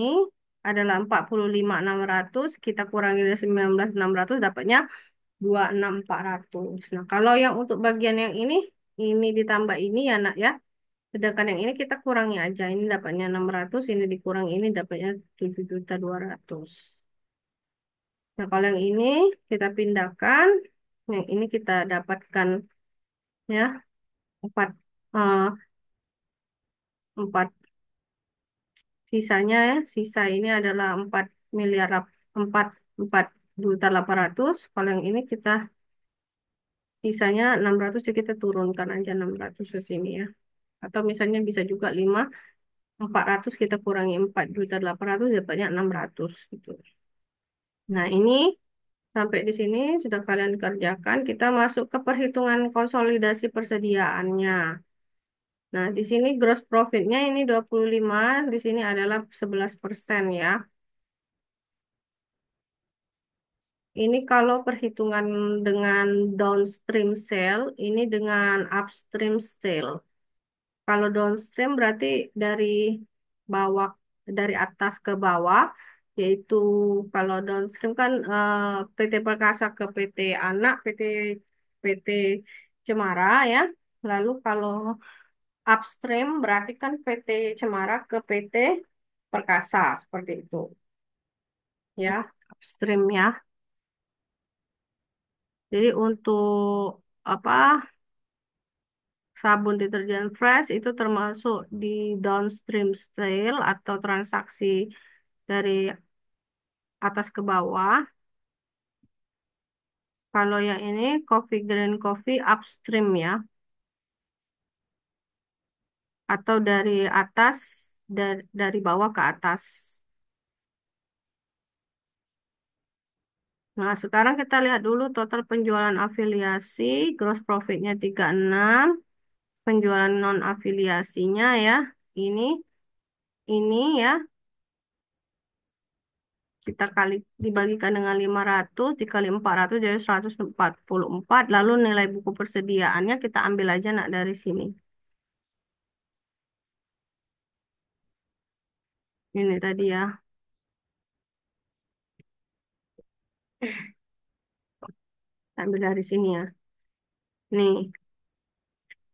adalah 45.600. Kita kurangi dari 19.600 dapatnya 26.400. Nah, kalau yang untuk bagian yang ini ditambah ini ya nak ya. Sedangkan yang ini kita kurangi aja. Ini dapatnya 600, ini dikurangi ini dapatnya 7.200.000. Nah, kalau yang ini kita pindahkan, yang ini kita dapatkan ya 4 eh, 4 sisanya ya. Sisa ini adalah 4 4 juta 800. Kalau yang ini kita sisanya 600 ya kita turunkan aja 600 ke sini ya. Atau misalnya bisa juga 400 kita kurangi 4.800.000 dapatnya 600 gitu. Nah, ini sampai di sini sudah kalian kerjakan. Kita masuk ke perhitungan konsolidasi persediaannya. Nah, di sini gross profitnya ini 25, di sini adalah 11% ya. Ini kalau perhitungan dengan downstream sale, ini dengan upstream sale. Kalau downstream berarti dari bawah, dari atas ke bawah, yaitu kalau downstream kan PT Perkasa ke PT Anak, PT Cemara ya. Lalu kalau upstream berarti kan PT Cemara ke PT Perkasa seperti itu ya, upstream ya. Jadi untuk apa sabun deterjen fresh itu termasuk di downstream sale atau transaksi dari atas ke bawah. Kalau yang ini coffee green coffee upstream ya, atau dari atas dari bawah ke atas. Nah, sekarang kita lihat dulu total penjualan afiliasi, gross profitnya 36, penjualan non afiliasinya ya. Ini ini ya kita kali dibagikan dengan 500 dikali 400 jadi 144. Lalu nilai buku persediaannya kita ambil aja nak dari sini. Ini tadi ya. Ambil dari sini ya. Nih,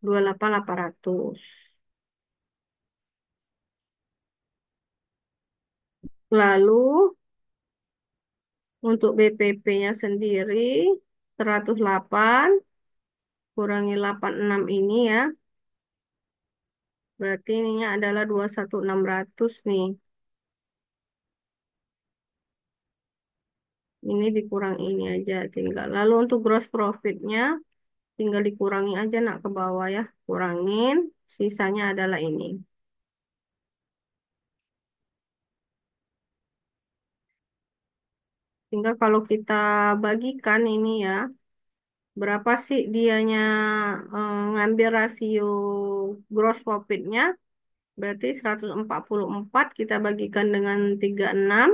28.800. Lalu untuk BPP-nya sendiri 108 kurangi 86 ini ya. Berarti ininya adalah 21.600 nih. Ini dikurang ini aja tinggal. Lalu untuk gross profitnya tinggal dikurangi aja nak ke bawah ya. Kurangin. Sisanya adalah ini. Tinggal kalau kita bagikan ini ya. Berapa sih dianya ngambil rasio gross profitnya. Berarti 144 kita bagikan dengan 36.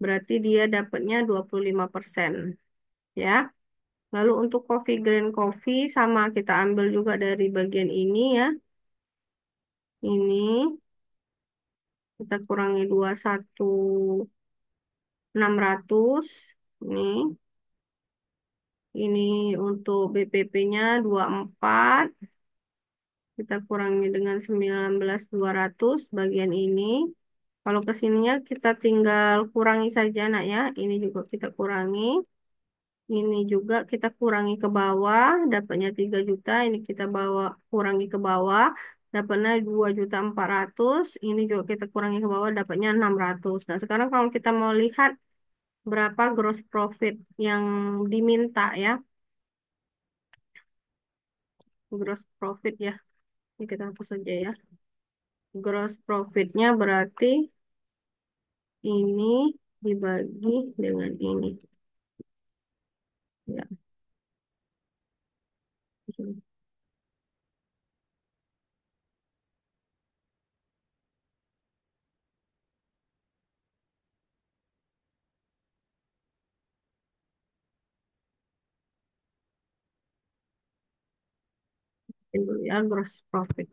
Berarti dia dapatnya 25%. Ya. Lalu untuk coffee green coffee sama kita ambil juga dari bagian ini ya. Ini kita kurangi 21.600. Ini untuk BPP-nya 24. Kita kurangi dengan 19.200 bagian ini. Kalau ke sininya kita tinggal kurangi saja nak ya. Ini juga kita kurangi. Ini juga kita kurangi ke bawah, dapatnya 3 juta. Ini kita bawa kurangi ke bawah, dapatnya 2.400.000. Ini juga kita kurangi ke bawah, dapatnya 600. Nah, sekarang kalau kita mau lihat berapa gross profit yang diminta ya, gross profit ya. Ini kita hapus saja ya. Gross profitnya berarti ini dibagi dengan ini. Ya, ini dulu ya gross profit.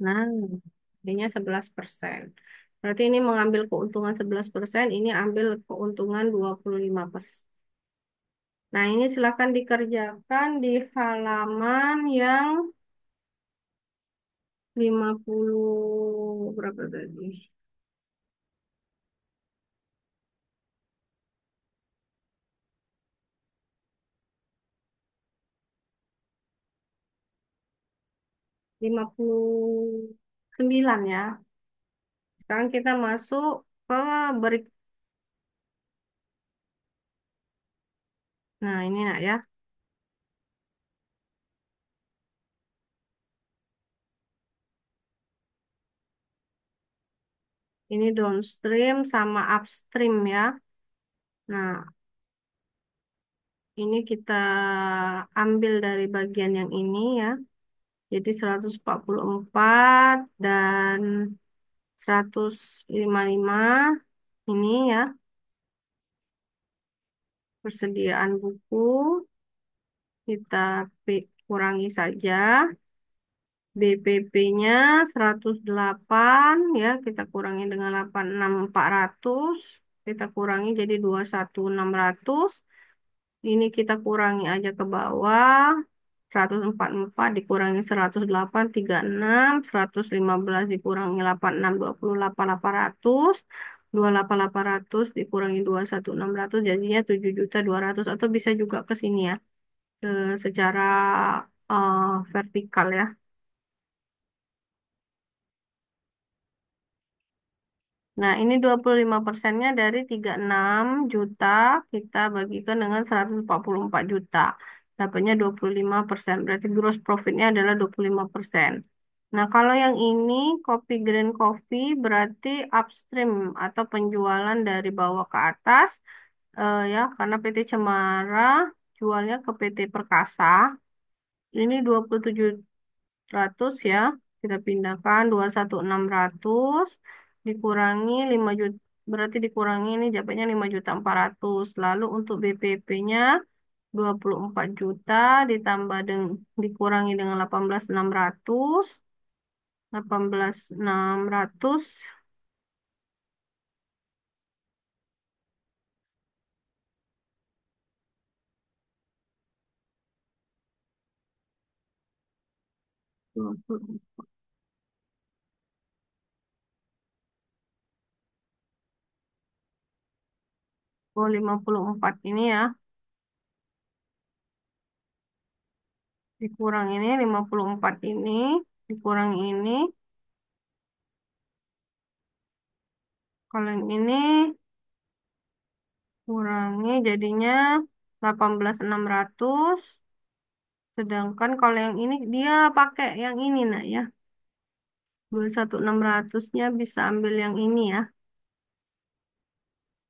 Nah, jadinya 11%. Berarti ini mengambil keuntungan 11%, ini ambil keuntungan 25%. Nah, ini silakan dikerjakan di halaman yang 50 berapa tadi? 59 ya. Sekarang kita masuk ke berik. Nah, ini nak ya. Ini downstream sama upstream ya. Nah, ini kita ambil dari bagian yang ini ya. Jadi 144 dan 155 ini ya. Persediaan buku kita kurangi saja. BPP-nya 108 ya, kita kurangi dengan 86.400. Kita kurangi jadi 21.600. Ini kita kurangi aja ke bawah. 144 dikurangi 108, 36, 115 dikurangi 86, 28.800, 28.800 dikurangi 21.600, jadinya 7.200.000, atau bisa juga ke sini ya, secara vertikal ya. Nah, ini 25%-nya dari 36 juta, kita bagikan dengan 144 juta. Dapatnya 25%. Berarti gross profit-nya adalah 25%. Nah, kalau yang ini, kopi green coffee, berarti upstream atau penjualan dari bawah ke atas. Ya, karena PT Cemara jualnya ke PT Perkasa. Ini 27.100 ya. Kita pindahkan 21.600 dikurangi 5 juta, berarti dikurangi ini dapatnya 5.400.000. Lalu untuk BPP-nya 24 juta ditambah dengan dikurangi dengan 18.600. 18.600 54 ini ya, dikurang ini 54 ini, dikurang ini. Kalau yang ini kurangi jadinya 18.600. Sedangkan kalau yang ini dia pakai yang ini nak ya. 21.600-nya bisa ambil yang ini ya.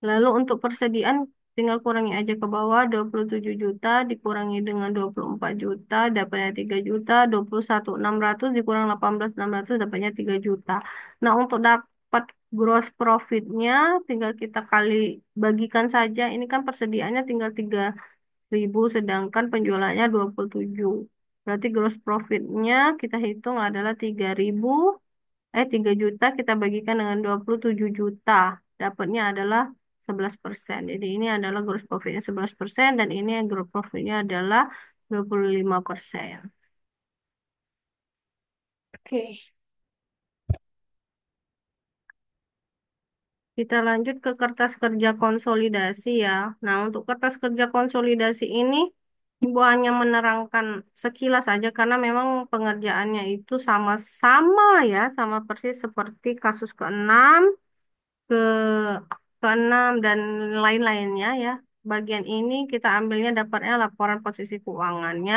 Lalu untuk persediaan tinggal kurangi aja ke bawah, 27 juta dikurangi dengan 24 juta dapatnya 3 juta, 21.600 dikurang 18.600 dapatnya 3 juta. Nah, untuk dapat gross profitnya tinggal kita kali bagikan saja. Ini kan persediaannya tinggal 3.000 sedangkan penjualannya 27. Berarti gross profitnya kita hitung adalah 3 juta kita bagikan dengan 27 juta. Dapatnya adalah 11%. Jadi ini adalah gross profitnya 11% dan ini yang gross profitnya adalah 25%. Oke, kita lanjut ke kertas kerja konsolidasi ya. Nah, untuk kertas kerja konsolidasi ini Ibu hanya menerangkan sekilas saja karena memang pengerjaannya itu sama-sama ya, sama persis seperti kasus ke-6, ke keenam dan lain-lainnya ya. Bagian ini kita ambilnya dapatnya laporan posisi keuangannya.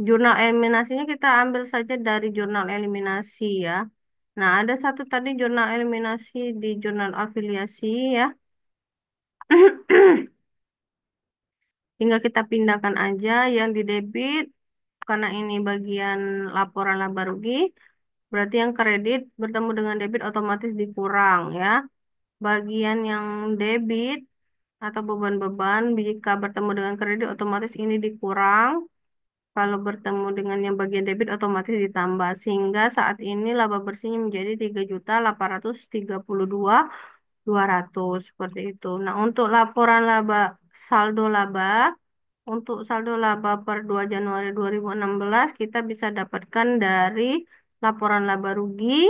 Jurnal eliminasinya kita ambil saja dari jurnal eliminasi ya. Nah, ada satu tadi jurnal eliminasi di jurnal afiliasi ya. Tinggal kita pindahkan aja yang di debit karena ini bagian laporan laba rugi. Berarti yang kredit bertemu dengan debit otomatis dikurang ya. Bagian yang debit atau beban-beban jika bertemu dengan kredit otomatis ini dikurang. Kalau bertemu dengan yang bagian debit otomatis ditambah sehingga saat ini laba bersihnya menjadi 3.832.200 seperti itu. Nah, untuk laporan laba saldo laba untuk saldo laba per 2 Januari 2016 kita bisa dapatkan dari laporan laba rugi,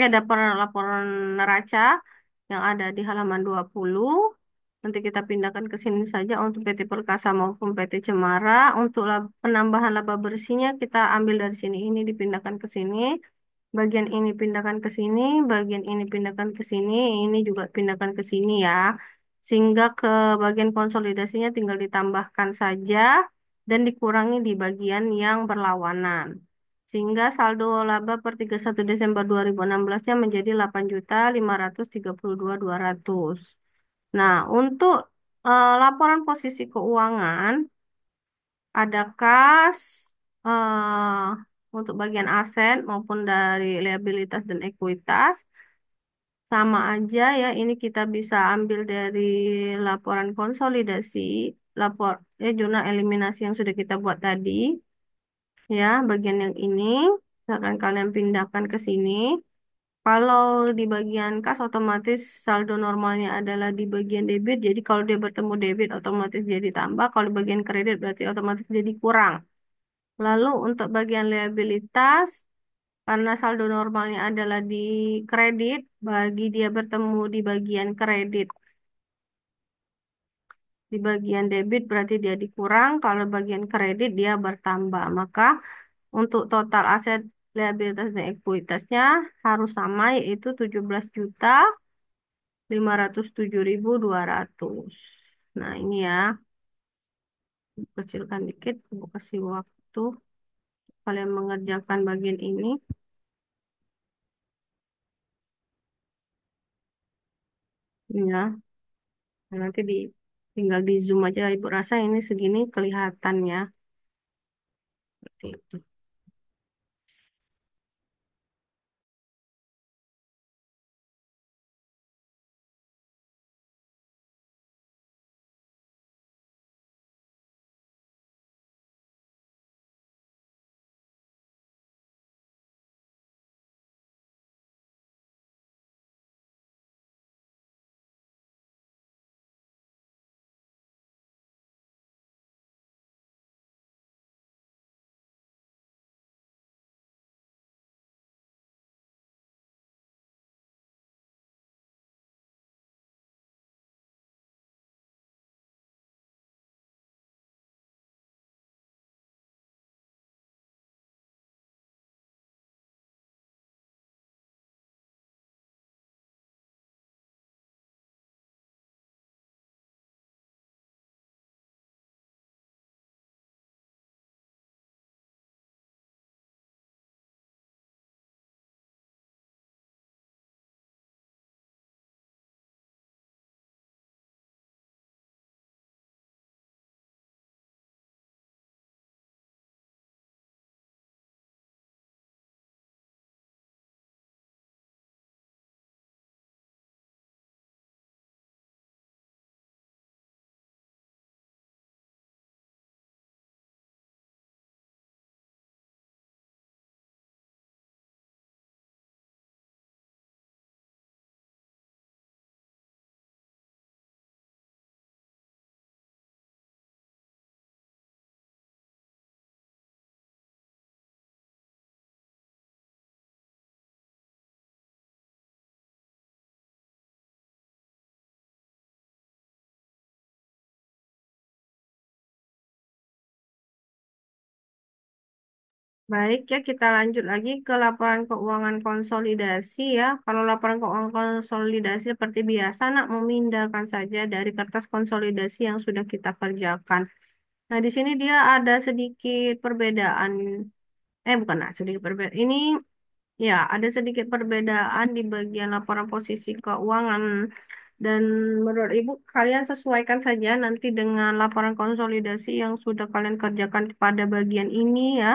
laporan laporan neraca yang ada di halaman 20. Nanti kita pindahkan ke sini saja untuk PT Perkasa maupun PT Cemara. Untuk penambahan laba bersihnya kita ambil dari sini, ini dipindahkan ke sini. Bagian ini pindahkan ke sini, bagian ini pindahkan ke sini, ini juga pindahkan ke sini ya. Sehingga ke bagian konsolidasinya tinggal ditambahkan saja dan dikurangi di bagian yang berlawanan. Sehingga saldo laba per 31 Desember 2016-nya menjadi 8.532.200. Nah, untuk laporan posisi keuangan ada kas untuk bagian aset maupun dari liabilitas dan ekuitas sama aja ya. Ini kita bisa ambil dari laporan konsolidasi, jurnal eliminasi yang sudah kita buat tadi ya. Bagian yang ini akan kalian pindahkan ke sini. Kalau di bagian kas otomatis saldo normalnya adalah di bagian debit. Jadi kalau dia bertemu debit otomatis jadi tambah. Kalau di bagian kredit berarti otomatis jadi kurang. Lalu untuk bagian liabilitas, karena saldo normalnya adalah di kredit, bagi dia bertemu di bagian kredit, di bagian debit berarti dia dikurang, kalau bagian kredit dia bertambah. Maka untuk total aset, liabilitas, dan ekuitasnya harus sama, yaitu 17.507.200. Nah ini ya, kecilkan dikit, aku kasih waktu kalian mengerjakan bagian ini. Ya. Nah, nanti tinggal di zoom aja Ibu rasa ini segini kelihatannya seperti itu. Baik ya, kita lanjut lagi ke laporan keuangan konsolidasi ya. Kalau laporan keuangan konsolidasi seperti biasa, nak memindahkan saja dari kertas konsolidasi yang sudah kita kerjakan. Nah, di sini dia ada sedikit perbedaan. Bukan, nah, sedikit perbedaan. Ini ya, ada sedikit perbedaan di bagian laporan posisi keuangan. Dan menurut Ibu, kalian sesuaikan saja nanti dengan laporan konsolidasi yang sudah kalian kerjakan pada bagian ini ya.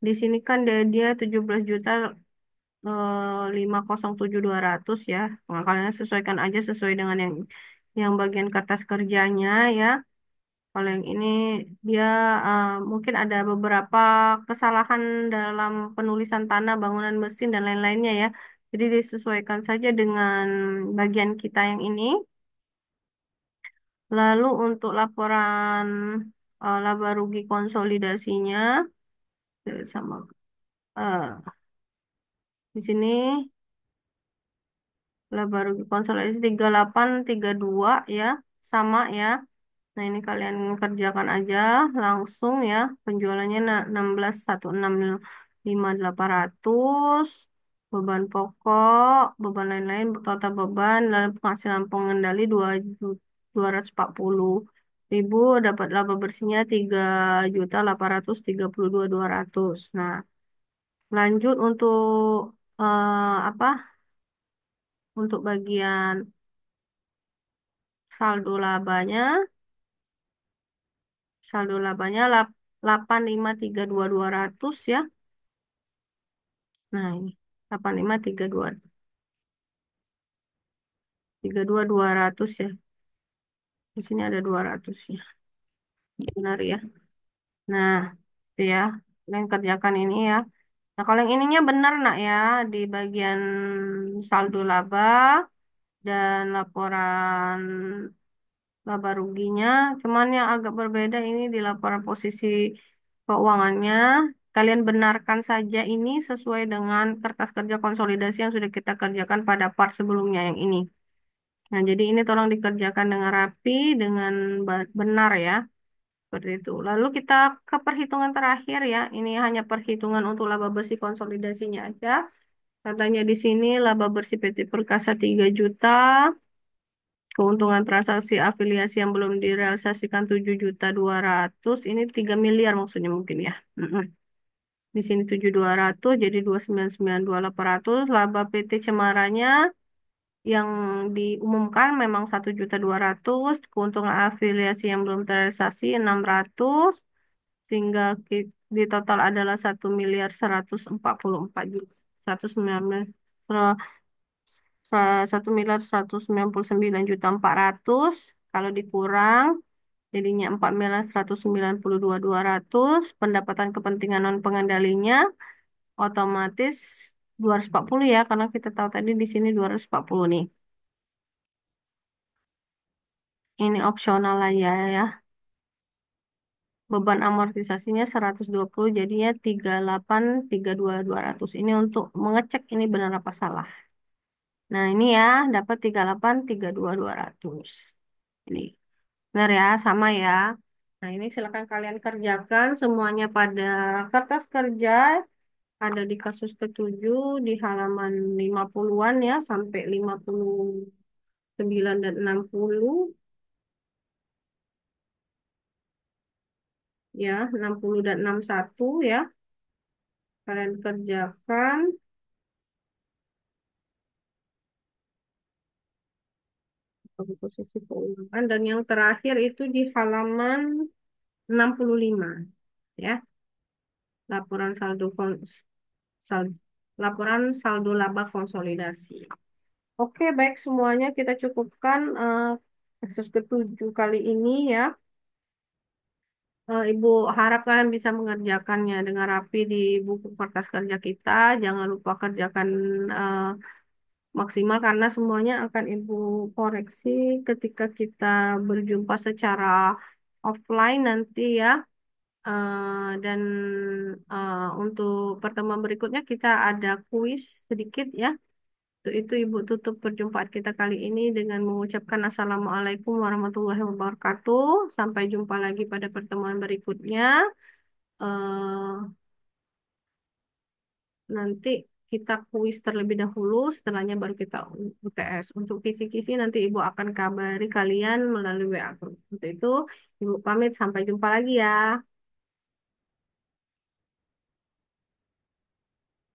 Di sini kan dia 17 juta 507.200 ya. Nah, kalian sesuaikan aja sesuai dengan yang bagian kertas kerjanya ya. Kalau yang ini dia mungkin ada beberapa kesalahan dalam penulisan tanah, bangunan mesin dan lain-lainnya ya. Jadi disesuaikan saja dengan bagian kita yang ini. Lalu untuk laporan laba rugi konsolidasinya sama eh, di sini laba rugi konsolidasi 3832 ya, sama ya. Nah, ini kalian kerjakan aja langsung ya. Penjualannya 16.165.800. Beban pokok, beban lain-lain, total beban, dan penghasilan pengendali 2.240.000. Dapat laba bersihnya 3.832.200. Nah, Lanjut untuk apa? Untuk bagian saldo labanya, saldo labanya 8532200 ya. Nah, ini 8532200 ya. Di sini ada 200 ya. Benar ya. Nah, itu ya. Kalian kerjakan ini ya. Nah, kalau yang ininya benar nak ya, di bagian saldo laba dan laporan laba ruginya. Cuman yang agak berbeda ini di laporan posisi keuangannya. Kalian benarkan saja ini sesuai dengan kertas kerja konsolidasi yang sudah kita kerjakan pada part sebelumnya yang ini. Nah, jadi ini tolong dikerjakan dengan rapi, dengan benar ya. Seperti itu. Lalu kita ke perhitungan terakhir ya. Ini hanya perhitungan untuk laba bersih konsolidasinya aja. Katanya di sini laba bersih PT Perkasa 3 juta, keuntungan transaksi afiliasi yang belum direalisasikan 7.200.000. Ini 3 miliar maksudnya mungkin ya. Mm-mm. Di sini 7.200 jadi 299.200. Laba PT Cemaranya yang diumumkan memang 1.200.000. Keuntungan afiliasi yang belum terrealisasi 600. Sehingga di total adalah 1.144.000.000. 1.199.400.000. Kalau dikurang jadinya 4.192.200. Pendapatan kepentingan non pengendalinya otomatis 240 ya, karena kita tahu tadi di sini 240 nih. Ini opsional aja ya. Beban amortisasinya 120 jadinya 38.32.200. Ini untuk mengecek ini benar apa salah. Nah, ini ya dapat 38.32.200. Ini benar ya, sama ya. Nah, ini silakan kalian kerjakan semuanya pada kertas kerja. Ada di kasus ketujuh di halaman 50-an ya sampai 59 dan 60 ya, 60 dan 61 ya. Kalian kerjakan pada posisi keuangan dan yang terakhir itu di halaman 65 ya. Laporan sal- laporan saldo laba konsolidasi. Oke, baik semuanya kita cukupkan kasus ketujuh kali ini ya. Ibu harap kalian bisa mengerjakannya dengan rapi di buku kertas kerja kita. Jangan lupa kerjakan eh, maksimal karena semuanya akan Ibu koreksi ketika kita berjumpa secara offline nanti ya. Dan untuk pertemuan berikutnya kita ada kuis sedikit ya. Untuk itu Ibu tutup perjumpaan kita kali ini dengan mengucapkan Assalamualaikum warahmatullahi wabarakatuh. Sampai jumpa lagi pada pertemuan berikutnya. eh, Nanti kita kuis terlebih dahulu, setelahnya baru kita UTS. Untuk kisi-kisi nanti Ibu akan kabari kalian melalui WA. Untuk itu, Ibu pamit, sampai jumpa lagi ya.